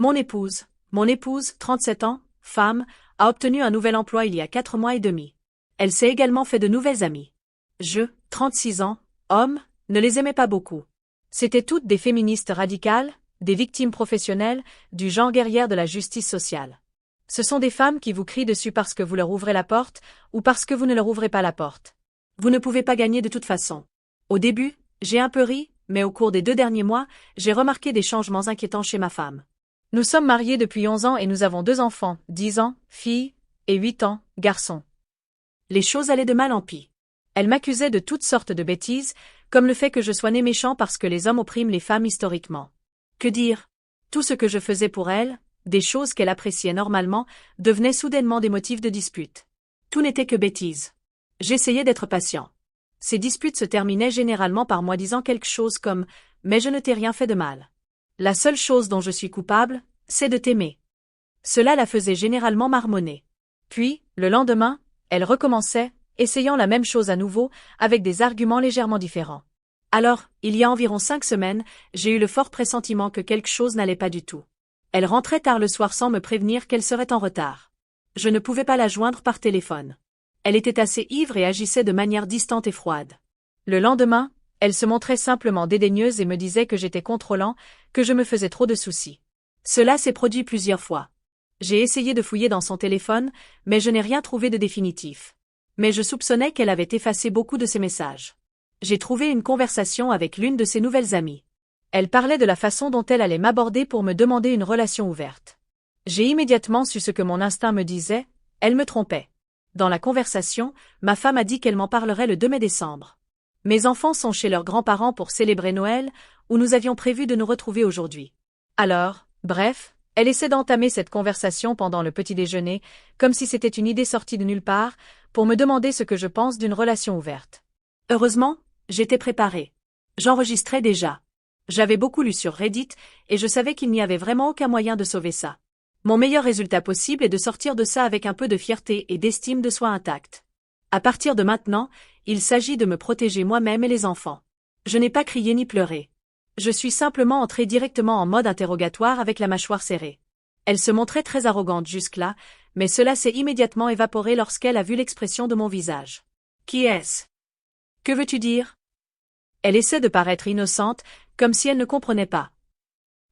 Mon épouse, 37 ans, femme, a obtenu un nouvel emploi il y a 4 mois et demi. Elle s'est également fait de nouvelles amies. Je, 36 ans, homme, ne les aimais pas beaucoup. C'étaient toutes des féministes radicales, des victimes professionnelles, du genre guerrière de la justice sociale. Ce sont des femmes qui vous crient dessus parce que vous leur ouvrez la porte, ou parce que vous ne leur ouvrez pas la porte. Vous ne pouvez pas gagner de toute façon. Au début, j'ai un peu ri, mais au cours des 2 derniers mois, j'ai remarqué des changements inquiétants chez ma femme. Nous sommes mariés depuis 11 ans et nous avons 2 enfants, 10 ans, fille, et 8 ans, garçon. Les choses allaient de mal en pis. Elle m'accusait de toutes sortes de bêtises, comme le fait que je sois né méchant parce que les hommes oppriment les femmes historiquement. Que dire? Tout ce que je faisais pour elle, des choses qu'elle appréciait normalement, devenaient soudainement des motifs de dispute. Tout n'était que bêtises. J'essayais d'être patient. Ces disputes se terminaient généralement par moi disant quelque chose comme « Mais je ne t'ai rien fait de mal. La seule chose dont je suis coupable, c'est de t'aimer. » Cela la faisait généralement marmonner. Puis, le lendemain, elle recommençait, essayant la même chose à nouveau, avec des arguments légèrement différents. Alors, il y a environ 5 semaines, j'ai eu le fort pressentiment que quelque chose n'allait pas du tout. Elle rentrait tard le soir sans me prévenir qu'elle serait en retard. Je ne pouvais pas la joindre par téléphone. Elle était assez ivre et agissait de manière distante et froide. Le lendemain, elle se montrait simplement dédaigneuse et me disait que j'étais contrôlant, que je me faisais trop de soucis. Cela s'est produit plusieurs fois. J'ai essayé de fouiller dans son téléphone, mais je n'ai rien trouvé de définitif. Mais je soupçonnais qu'elle avait effacé beaucoup de ses messages. J'ai trouvé une conversation avec l'une de ses nouvelles amies. Elle parlait de la façon dont elle allait m'aborder pour me demander une relation ouverte. J'ai immédiatement su ce que mon instinct me disait, elle me trompait. Dans la conversation, ma femme a dit qu'elle m'en parlerait le 2 mai décembre. Mes enfants sont chez leurs grands-parents pour célébrer Noël, où nous avions prévu de nous retrouver aujourd'hui. Alors, bref, elle essaie d'entamer cette conversation pendant le petit déjeuner, comme si c'était une idée sortie de nulle part, pour me demander ce que je pense d'une relation ouverte. Heureusement, j'étais préparée. J'enregistrais déjà. J'avais beaucoup lu sur Reddit, et je savais qu'il n'y avait vraiment aucun moyen de sauver ça. Mon meilleur résultat possible est de sortir de ça avec un peu de fierté et d'estime de soi intacte. À partir de maintenant, il s'agit de me protéger moi-même et les enfants. Je n'ai pas crié ni pleuré. Je suis simplement entrée directement en mode interrogatoire avec la mâchoire serrée. Elle se montrait très arrogante jusque-là, mais cela s'est immédiatement évaporé lorsqu'elle a vu l'expression de mon visage. Qui est-ce? Que veux-tu dire? Elle essaie de paraître innocente, comme si elle ne comprenait pas.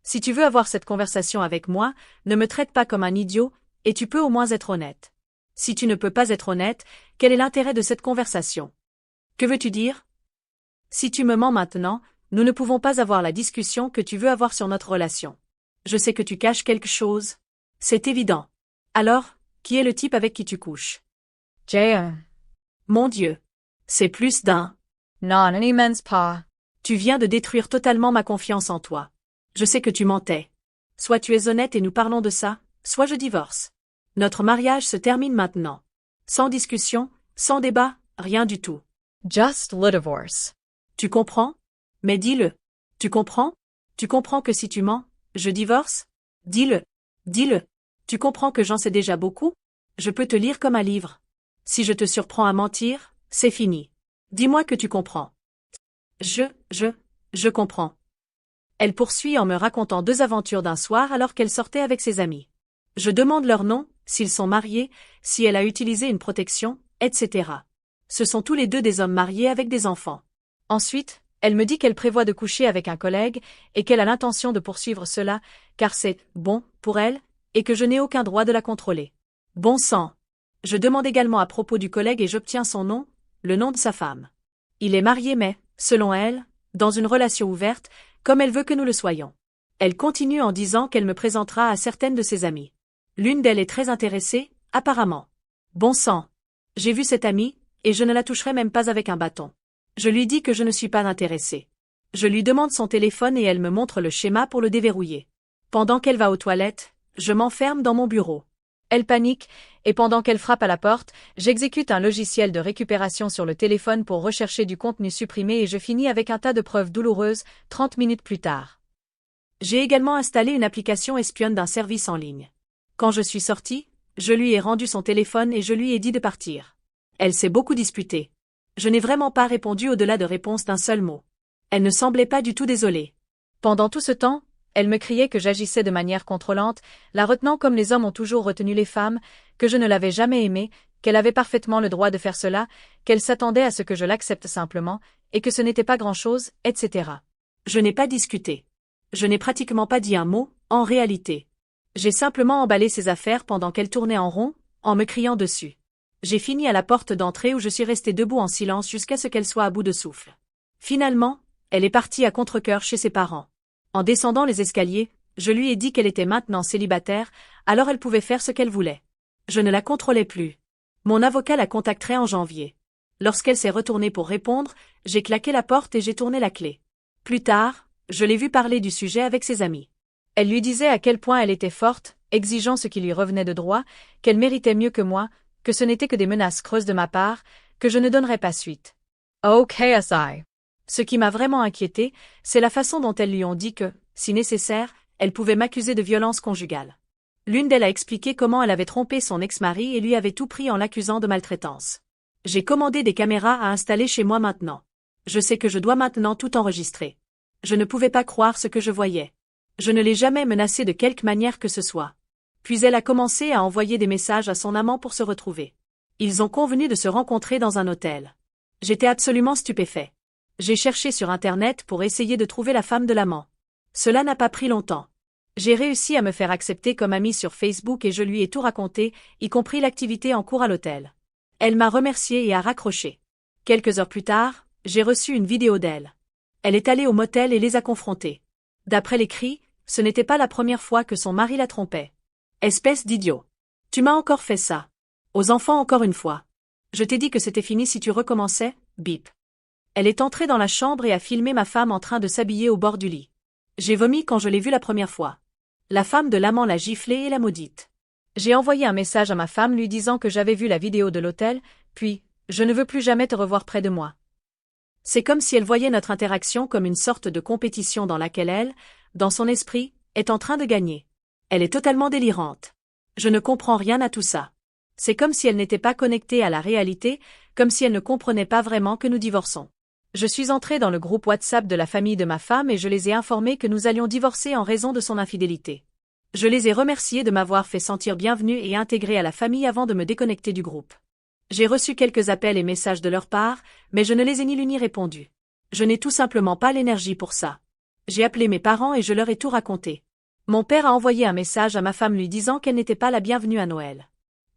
Si tu veux avoir cette conversation avec moi, ne me traite pas comme un idiot, et tu peux au moins être honnête. Si tu ne peux pas être honnête, quel est l'intérêt de cette conversation? Que veux-tu dire? Si tu me mens maintenant, nous ne pouvons pas avoir la discussion que tu veux avoir sur notre relation. Je sais que tu caches quelque chose. C'est évident. Alors, qui est le type avec qui tu couches? Jaya. Mon Dieu. C'est plus d'un. Non immense pas. Tu viens de détruire totalement ma confiance en toi. Je sais que tu mentais. Soit tu es honnête et nous parlons de ça, soit je divorce. Notre mariage se termine maintenant. Sans discussion, sans débat, rien du tout. Just le divorce. Tu comprends? Mais dis-le. Tu comprends? Tu comprends que si tu mens, je divorce? Dis-le. Dis-le. Tu comprends que j'en sais déjà beaucoup? Je peux te lire comme un livre. Si je te surprends à mentir, c'est fini. Dis-moi que tu comprends. Je comprends. Elle poursuit en me racontant 2 aventures d'un soir alors qu'elle sortait avec ses amis. Je demande leur nom, s'ils sont mariés, si elle a utilisé une protection, etc. Ce sont tous les 2 des hommes mariés avec des enfants. Ensuite, elle me dit qu'elle prévoit de coucher avec un collègue et qu'elle a l'intention de poursuivre cela, car c'est bon pour elle, et que je n'ai aucun droit de la contrôler. Bon sang. Je demande également à propos du collègue et j'obtiens son nom, le nom de sa femme. Il est marié mais, selon elle, dans une relation ouverte, comme elle veut que nous le soyons. Elle continue en disant qu'elle me présentera à certaines de ses amies. L'une d'elles est très intéressée, apparemment. Bon sang. J'ai vu cette amie, et je ne la toucherai même pas avec un bâton. Je lui dis que je ne suis pas intéressée. Je lui demande son téléphone et elle me montre le schéma pour le déverrouiller. Pendant qu'elle va aux toilettes, je m'enferme dans mon bureau. Elle panique, et pendant qu'elle frappe à la porte, j'exécute un logiciel de récupération sur le téléphone pour rechercher du contenu supprimé et je finis avec un tas de preuves douloureuses, 30 minutes plus tard. J'ai également installé une application espionne d'un service en ligne. Quand je suis sortie, je lui ai rendu son téléphone et je lui ai dit de partir. Elle s'est beaucoup disputée. Je n'ai vraiment pas répondu au-delà de réponse d'un seul mot. Elle ne semblait pas du tout désolée. Pendant tout ce temps, Elle me criait que j'agissais de manière contrôlante, la retenant comme les hommes ont toujours retenu les femmes, que je ne l'avais jamais aimée, qu'elle avait parfaitement le droit de faire cela, qu'elle s'attendait à ce que je l'accepte simplement, et que ce n'était pas grand-chose, etc. Je n'ai pas discuté. Je n'ai pratiquement pas dit un mot, en réalité. J'ai simplement emballé ses affaires pendant qu'elle tournait en rond, en me criant dessus. J'ai fini à la porte d'entrée où je suis restée debout en silence jusqu'à ce qu'elle soit à bout de souffle. Finalement, elle est partie à contre-cœur chez ses parents. En descendant les escaliers, je lui ai dit qu'elle était maintenant célibataire, alors elle pouvait faire ce qu'elle voulait. Je ne la contrôlais plus. Mon avocat la contacterait en janvier. Lorsqu'elle s'est retournée pour répondre, j'ai claqué la porte et j'ai tourné la clé. Plus tard, je l'ai vue parler du sujet avec ses amis. Elle lui disait à quel point elle était forte, exigeant ce qui lui revenait de droit, qu'elle méritait mieux que moi, que ce n'était que des menaces creuses de ma part, que je ne donnerais pas suite. Oh KSI. Ce qui m'a vraiment inquiété, c'est la façon dont elles lui ont dit que, si nécessaire, elle pouvait m'accuser de violence conjugale. L'une d'elles a expliqué comment elle avait trompé son ex-mari et lui avait tout pris en l'accusant de maltraitance. J'ai commandé des caméras à installer chez moi maintenant. Je sais que je dois maintenant tout enregistrer. Je ne pouvais pas croire ce que je voyais. Je ne l'ai jamais menacée de quelque manière que ce soit. Puis elle a commencé à envoyer des messages à son amant pour se retrouver. Ils ont convenu de se rencontrer dans un hôtel. J'étais absolument stupéfait. J'ai cherché sur Internet pour essayer de trouver la femme de l'amant. Cela n'a pas pris longtemps. J'ai réussi à me faire accepter comme amie sur Facebook et je lui ai tout raconté, y compris l'activité en cours à l'hôtel. Elle m'a remercié et a raccroché. Quelques heures plus tard, j'ai reçu une vidéo d'elle. Elle est allée au motel et les a confrontés. D'après les cris, ce n'était pas la première fois que son mari la trompait. Espèce d'idiot. Tu m'as encore fait ça. Aux enfants encore une fois. Je t'ai dit que c'était fini si tu recommençais, bip. Elle est entrée dans la chambre et a filmé ma femme en train de s'habiller au bord du lit. J'ai vomi quand je l'ai vue la première fois. La femme de l'amant l'a giflée et l'a maudite. J'ai envoyé un message à ma femme lui disant que j'avais vu la vidéo de l'hôtel, puis, je ne veux plus jamais te revoir près de moi. C'est comme si elle voyait notre interaction comme une sorte de compétition dans laquelle elle, dans son esprit, est en train de gagner. Elle est totalement délirante. Je ne comprends rien à tout ça. C'est comme si elle n'était pas connectée à la réalité, comme si elle ne comprenait pas vraiment que nous divorçons. Je suis entrée dans le groupe WhatsApp de la famille de ma femme et je les ai informés que nous allions divorcer en raison de son infidélité. Je les ai remerciés de m'avoir fait sentir bienvenue et intégrée à la famille avant de me déconnecter du groupe. J'ai reçu quelques appels et messages de leur part, mais je ne les ai ni lus ni répondu. Je n'ai tout simplement pas l'énergie pour ça. J'ai appelé mes parents et je leur ai tout raconté. Mon père a envoyé un message à ma femme lui disant qu'elle n'était pas la bienvenue à Noël.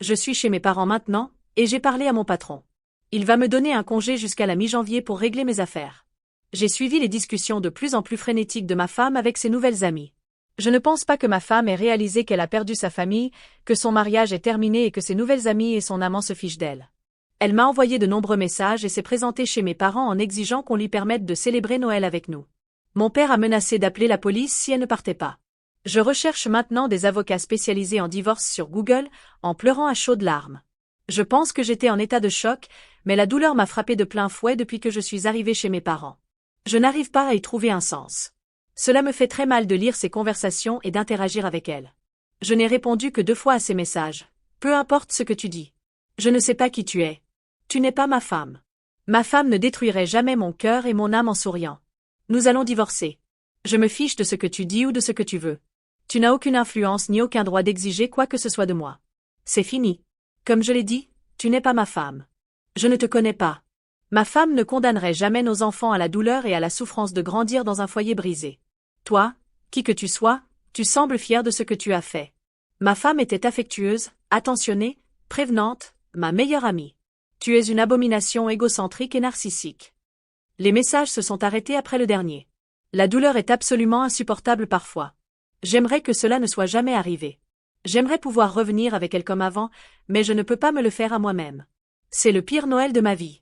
Je suis chez mes parents maintenant, et j'ai parlé à mon patron. Il va me donner un congé jusqu'à la mi-janvier pour régler mes affaires. J'ai suivi les discussions de plus en plus frénétiques de ma femme avec ses nouvelles amies. Je ne pense pas que ma femme ait réalisé qu'elle a perdu sa famille, que son mariage est terminé et que ses nouvelles amies et son amant se fichent d'elle. Elle m'a envoyé de nombreux messages et s'est présentée chez mes parents en exigeant qu'on lui permette de célébrer Noël avec nous. Mon père a menacé d'appeler la police si elle ne partait pas. Je recherche maintenant des avocats spécialisés en divorce sur Google, en pleurant à chaudes larmes. Je pense que j'étais en état de choc, mais la douleur m'a frappé de plein fouet depuis que je suis arrivée chez mes parents. Je n'arrive pas à y trouver un sens. Cela me fait très mal de lire ces conversations et d'interagir avec elles. Je n'ai répondu que 2 fois à ces messages. Peu importe ce que tu dis. Je ne sais pas qui tu es. Tu n'es pas ma femme. Ma femme ne détruirait jamais mon cœur et mon âme en souriant. Nous allons divorcer. Je me fiche de ce que tu dis ou de ce que tu veux. Tu n'as aucune influence ni aucun droit d'exiger quoi que ce soit de moi. C'est fini. Comme je l'ai dit, tu n'es pas ma femme. Je ne te connais pas. Ma femme ne condamnerait jamais nos enfants à la douleur et à la souffrance de grandir dans un foyer brisé. Toi, qui que tu sois, tu sembles fier de ce que tu as fait. Ma femme était affectueuse, attentionnée, prévenante, ma meilleure amie. Tu es une abomination égocentrique et narcissique. Les messages se sont arrêtés après le dernier. La douleur est absolument insupportable parfois. J'aimerais que cela ne soit jamais arrivé. J'aimerais pouvoir revenir avec elle comme avant, mais je ne peux pas me le faire à moi-même. C'est le pire Noël de ma vie.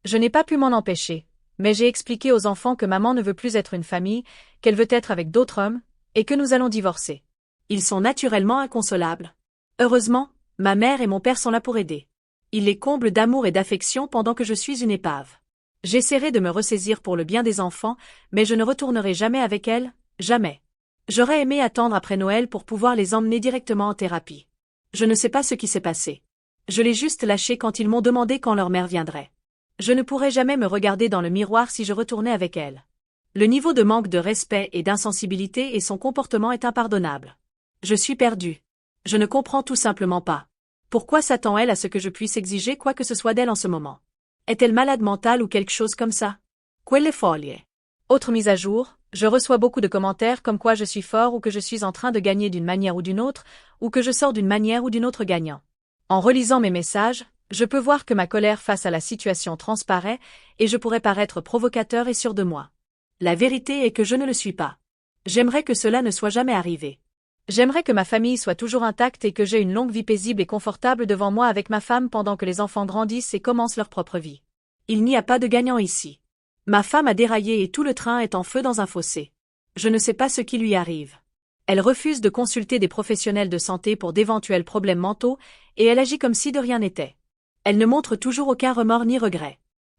Je n'ai pas pu m'en empêcher, mais j'ai expliqué aux enfants que maman ne veut plus être une famille, qu'elle veut être avec d'autres hommes, et que nous allons divorcer. Ils sont naturellement inconsolables. Heureusement, ma mère et mon père sont là pour aider. Ils les comblent d'amour et d'affection pendant que je suis une épave. J'essaierai de me ressaisir pour le bien des enfants, mais je ne retournerai jamais avec elles, jamais. J'aurais aimé attendre après Noël pour pouvoir les emmener directement en thérapie. Je ne sais pas ce qui s'est passé. Je l'ai juste lâché quand ils m'ont demandé quand leur mère viendrait. Je ne pourrais jamais me regarder dans le miroir si je retournais avec elle. Le niveau de manque de respect et d'insensibilité et son comportement est impardonnable. Je suis perdue. Je ne comprends tout simplement pas. Pourquoi s'attend-elle à ce que je puisse exiger quoi que ce soit d'elle en ce moment? Est-elle malade mentale ou quelque chose comme ça? Quelle folie. Autre mise à jour, je reçois beaucoup de commentaires comme quoi je suis fort ou que je suis en train de gagner d'une manière ou d'une autre, ou que je sors d'une manière ou d'une autre gagnant. En relisant mes messages, je peux voir que ma colère face à la situation transparaît et je pourrais paraître provocateur et sûr de moi. La vérité est que je ne le suis pas. J'aimerais que cela ne soit jamais arrivé. J'aimerais que ma famille soit toujours intacte et que j'ai une longue vie paisible et confortable devant moi avec ma femme pendant que les enfants grandissent et commencent leur propre vie. Il n'y a pas de gagnant ici. Ma femme a déraillé et tout le train est en feu dans un fossé. Je ne sais pas ce qui lui arrive. Elle refuse de consulter des professionnels de santé pour d'éventuels problèmes mentaux et elle agit comme si de rien n'était. Elle ne montre toujours aucun remords ni regret.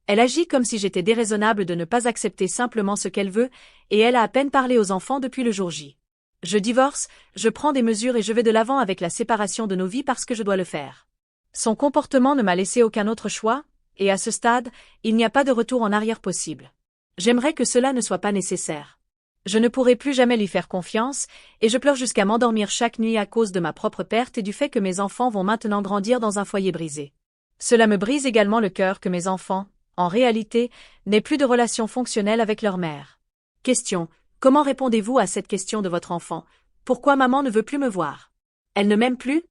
Elle agit comme si j'étais déraisonnable de ne pas accepter simplement ce qu'elle veut et elle a à peine parlé aux enfants depuis le jour J. Je divorce, je prends des mesures et je vais de l'avant avec la séparation de nos vies parce que je dois le faire. Son comportement ne m'a laissé aucun autre choix, et à ce stade, il n'y a pas de retour en arrière possible. J'aimerais que cela ne soit pas nécessaire. Je ne pourrai plus jamais lui faire confiance, et je pleure jusqu'à m'endormir chaque nuit à cause de ma propre perte et du fait que mes enfants vont maintenant grandir dans un foyer brisé. Cela me brise également le cœur que mes enfants, en réalité, n'aient plus de relation fonctionnelle avec leur mère. Question. Comment répondez-vous à cette question de votre enfant? Pourquoi maman ne veut plus me voir? Elle ne m'aime plus?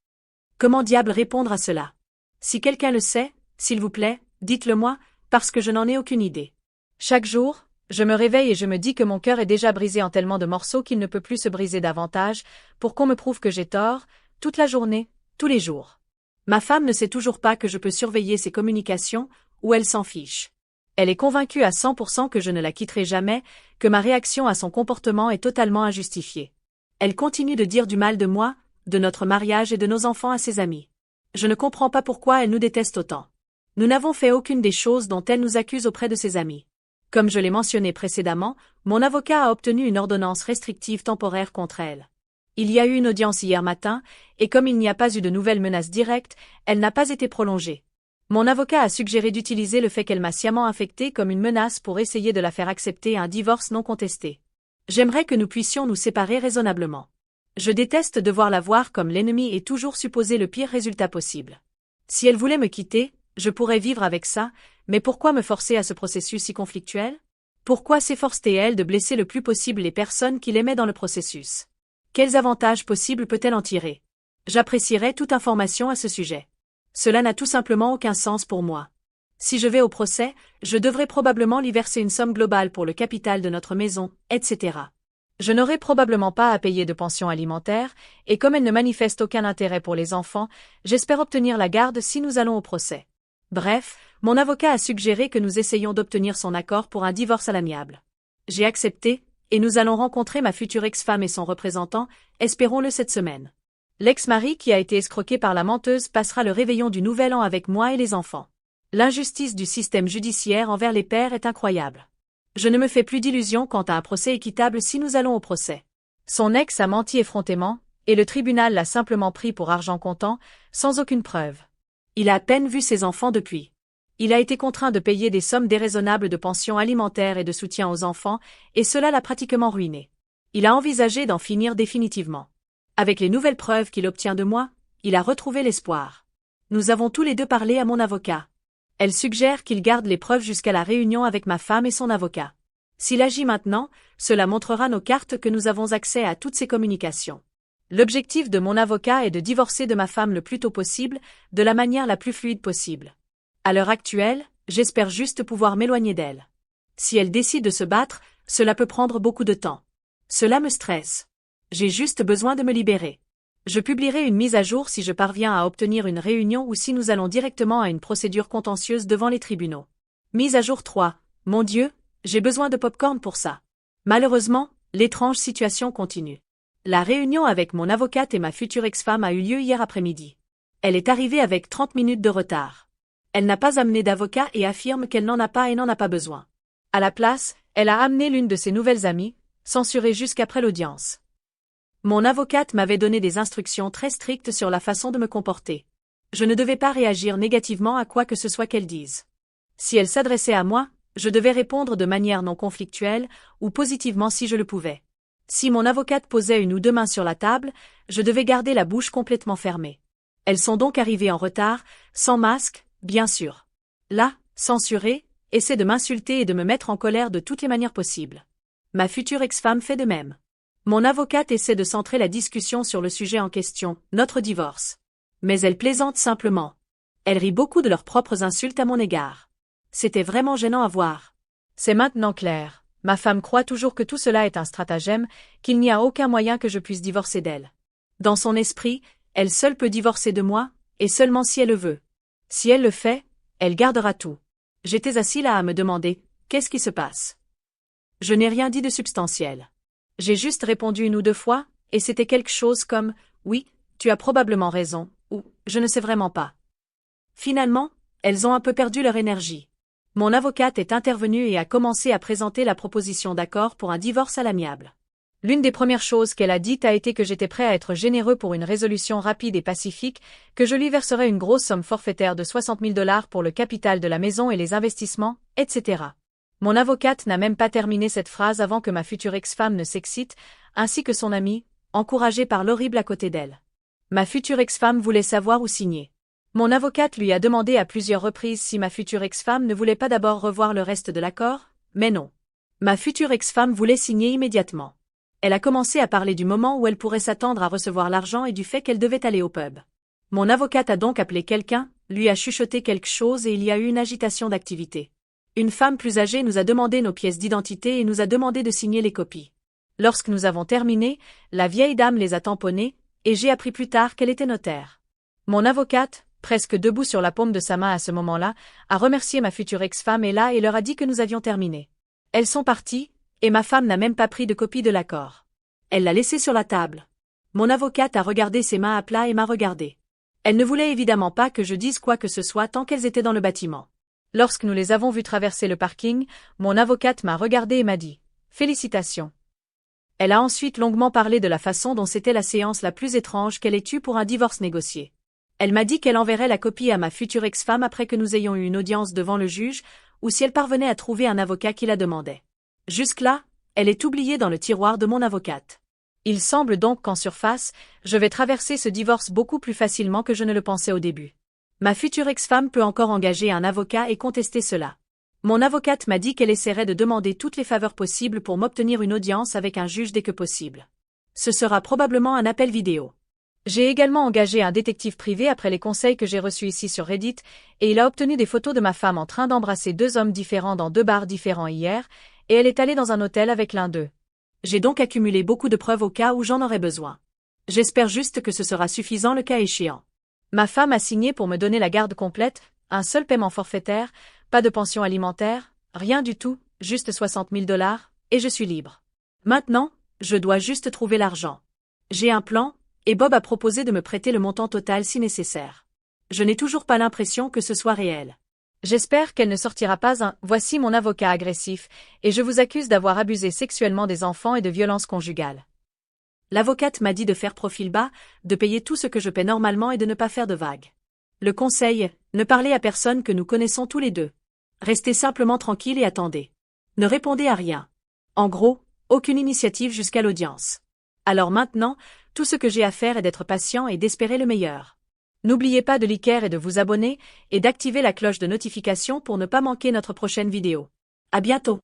Comment diable répondre à cela? Si quelqu'un le sait, s'il vous plaît, dites-le moi, parce que je n'en ai aucune idée. Chaque jour, je me réveille et je me dis que mon cœur est déjà brisé en tellement de morceaux qu'il ne peut plus se briser davantage, pour qu'on me prouve que j'ai tort, toute la journée, tous les jours. Ma femme ne sait toujours pas que je peux surveiller ses communications, ou elle s'en fiche. Elle est convaincue à 100% que je ne la quitterai jamais, que ma réaction à son comportement est totalement injustifiée. Elle continue de dire du mal de moi, de notre mariage et de nos enfants à ses amis. Je ne comprends pas pourquoi elle nous déteste autant. Nous n'avons fait aucune des choses dont elle nous accuse auprès de ses amis. Comme je l'ai mentionné précédemment, mon avocat a obtenu une ordonnance restrictive temporaire contre elle. Il y a eu une audience hier matin, et comme il n'y a pas eu de nouvelles menaces directes, elle n'a pas été prolongée. Mon avocat a suggéré d'utiliser le fait qu'elle m'a sciemment infectée comme une menace pour essayer de la faire accepter un divorce non contesté. J'aimerais que nous puissions nous séparer raisonnablement. Je déteste devoir la voir comme l'ennemi et toujours supposer le pire résultat possible. Si elle voulait me quitter, je pourrais vivre avec ça, mais pourquoi me forcer à ce processus si conflictuel? Pourquoi s'efforcer-elle de blesser le plus possible les personnes qui l'aimaient dans le processus? Quels avantages possibles peut-elle en tirer? J'apprécierais toute information à ce sujet. Cela n'a tout simplement aucun sens pour moi. Si je vais au procès, je devrais probablement lui verser une somme globale pour le capital de notre maison, etc. Je n'aurai probablement pas à payer de pension alimentaire, et comme elle ne manifeste aucun intérêt pour les enfants, j'espère obtenir la garde si nous allons au procès. Bref, mon avocat a suggéré que nous essayions d'obtenir son accord pour un divorce à l'amiable. J'ai accepté, et nous allons rencontrer ma future ex-femme et son représentant, espérons-le cette semaine. L'ex-mari qui a été escroqué par la menteuse passera le réveillon du Nouvel An avec moi et les enfants. L'injustice du système judiciaire envers les pères est incroyable. Je ne me fais plus d'illusions quant à un procès équitable si nous allons au procès. Son ex a menti effrontément, et le tribunal l'a simplement pris pour argent comptant, sans aucune preuve. Il a à peine vu ses enfants depuis. Il a été contraint de payer des sommes déraisonnables de pension alimentaire et de soutien aux enfants, et cela l'a pratiquement ruiné. Il a envisagé d'en finir définitivement. Avec les nouvelles preuves qu'il obtient de moi, il a retrouvé l'espoir. Nous avons tous les deux parlé à mon avocat. Elle suggère qu'il garde les preuves jusqu'à la réunion avec ma femme et son avocat. S'il agit maintenant, cela montrera nos cartes que nous avons accès à toutes ces communications. L'objectif de mon avocat est de divorcer de ma femme le plus tôt possible, de la manière la plus fluide possible. À l'heure actuelle, j'espère juste pouvoir m'éloigner d'elle. Si elle décide de se battre, cela peut prendre beaucoup de temps. Cela me stresse. J'ai juste besoin de me libérer. Je publierai une mise à jour si je parviens à obtenir une réunion ou si nous allons directement à une procédure contentieuse devant les tribunaux. Mise à jour 3. Mon Dieu, j'ai besoin de pop-corn pour ça. Malheureusement, l'étrange situation continue. La réunion avec mon avocate et ma future ex-femme a eu lieu hier après-midi. Elle est arrivée avec 30 minutes de retard. Elle n'a pas amené d'avocat et affirme qu'elle n'en a pas et n'en a pas besoin. À la place, elle a amené l'une de ses nouvelles amies, censurée jusqu'après l'audience. Mon avocate m'avait donné des instructions très strictes sur la façon de me comporter. Je ne devais pas réagir négativement à quoi que ce soit qu'elle dise. Si elle s'adressait à moi, Je devais répondre de manière non conflictuelle, ou positivement si je le pouvais. Si mon avocate posait une ou deux mains sur la table, je devais garder la bouche complètement fermée. Elles sont donc arrivées en retard, sans masque, bien sûr. Là, censurée, essaie de m'insulter et de me mettre en colère de toutes les manières possibles. Ma future ex-femme fait de même. Mon avocate essaie de centrer la discussion sur le sujet en question, notre divorce. Mais elle plaisante simplement. Elle rit beaucoup de leurs propres insultes à mon égard. C'était vraiment gênant à voir. C'est maintenant clair. Ma femme croit toujours que tout cela est un stratagème, qu'il n'y a aucun moyen que je puisse divorcer d'elle. Dans son esprit, elle seule peut divorcer de moi, et seulement si elle le veut. Si elle le fait, elle gardera tout. J'étais assis là à me demander, qu'est-ce qui se passe? Je n'ai rien dit de substantiel. J'ai juste répondu une ou deux fois, et c'était quelque chose comme « Oui, tu as probablement raison » ou « Je ne sais vraiment pas ». Finalement, elles ont un peu perdu leur énergie. Mon avocate est intervenue et a commencé à présenter la proposition d'accord pour un divorce à l'amiable. L'une des premières choses qu'elle a dites a été que j'étais prêt à être généreux pour une résolution rapide et pacifique, que je lui verserais une grosse somme forfaitaire de 60 000 $ pour le capital de la maison et les investissements, etc. Mon avocate n'a même pas terminé cette phrase avant que ma future ex-femme ne s'excite, ainsi que son amie, encouragée par l'horrible à côté d'elle. Ma future ex-femme voulait savoir où signer. Mon avocate lui a demandé à plusieurs reprises si ma future ex-femme ne voulait pas d'abord revoir le reste de l'accord, mais non. Ma future ex-femme voulait signer immédiatement. Elle a commencé à parler du moment où elle pourrait s'attendre à recevoir l'argent et du fait qu'elle devait aller au pub. Mon avocate a donc appelé quelqu'un, lui a chuchoté quelque chose et il y a eu une agitation d'activité. Une femme plus âgée nous a demandé nos pièces d'identité et nous a demandé de signer les copies. Lorsque nous avons terminé, la vieille dame les a tamponnées, et j'ai appris plus tard qu'elle était notaire. Mon avocate, presque debout sur la paume de sa main à ce moment-là, a remercié ma future ex-femme et leur a dit que nous avions terminé. Elles sont parties, et ma femme n'a même pas pris de copie de l'accord. Elle l'a laissé sur la table. Mon avocate a regardé ses mains à plat et m'a regardé. Elle ne voulait évidemment pas que je dise quoi que ce soit tant qu'elles étaient dans le bâtiment. Lorsque nous les avons vues traverser le parking, mon avocate m'a regardé et m'a dit « Félicitations ». Elle a ensuite longuement parlé de la façon dont c'était la séance la plus étrange qu'elle ait eue pour un divorce négocié. Elle m'a dit qu'elle enverrait la copie à ma future ex-femme après que nous ayons eu une audience devant le juge, ou si elle parvenait à trouver un avocat qui la demandait. Jusque-là, elle est oubliée dans le tiroir de mon avocate. Il semble donc qu'en surface, je vais traverser ce divorce beaucoup plus facilement que je ne le pensais au début. Ma future ex-femme peut encore engager un avocat et contester cela. Mon avocate m'a dit qu'elle essaierait de demander toutes les faveurs possibles pour m'obtenir une audience avec un juge dès que possible. Ce sera probablement un appel vidéo. J'ai également engagé un détective privé après les conseils que j'ai reçus ici sur Reddit, et il a obtenu des photos de ma femme en train d'embrasser deux hommes différents dans deux bars différents hier, et elle est allée dans un hôtel avec l'un d'eux. J'ai donc accumulé beaucoup de preuves au cas où j'en aurais besoin. J'espère juste que ce sera suffisant le cas échéant. Ma femme a signé pour me donner la garde complète, un seul paiement forfaitaire, pas de pension alimentaire, rien du tout, juste 60 000 $, et je suis libre. Maintenant, je dois juste trouver l'argent. J'ai un plan, et Bob a proposé de me prêter le montant total si nécessaire. Je n'ai toujours pas l'impression que ce soit réel. J'espère qu'elle ne sortira pas un « Voici mon avocat agressif, et je vous accuse d'avoir abusé sexuellement des enfants et de violences conjugales. » L'avocate m'a dit de faire profil bas, de payer tout ce que je paie normalement et de ne pas faire de vagues. Le conseil, ne parlez à personne que nous connaissons tous les deux. Restez simplement tranquille et attendez. Ne répondez à rien. En gros, aucune initiative jusqu'à l'audience. Alors maintenant, tout ce que j'ai à faire est d'être patient et d'espérer le meilleur. N'oubliez pas de liker et de vous abonner, et d'activer la cloche de notification pour ne pas manquer notre prochaine vidéo. À bientôt.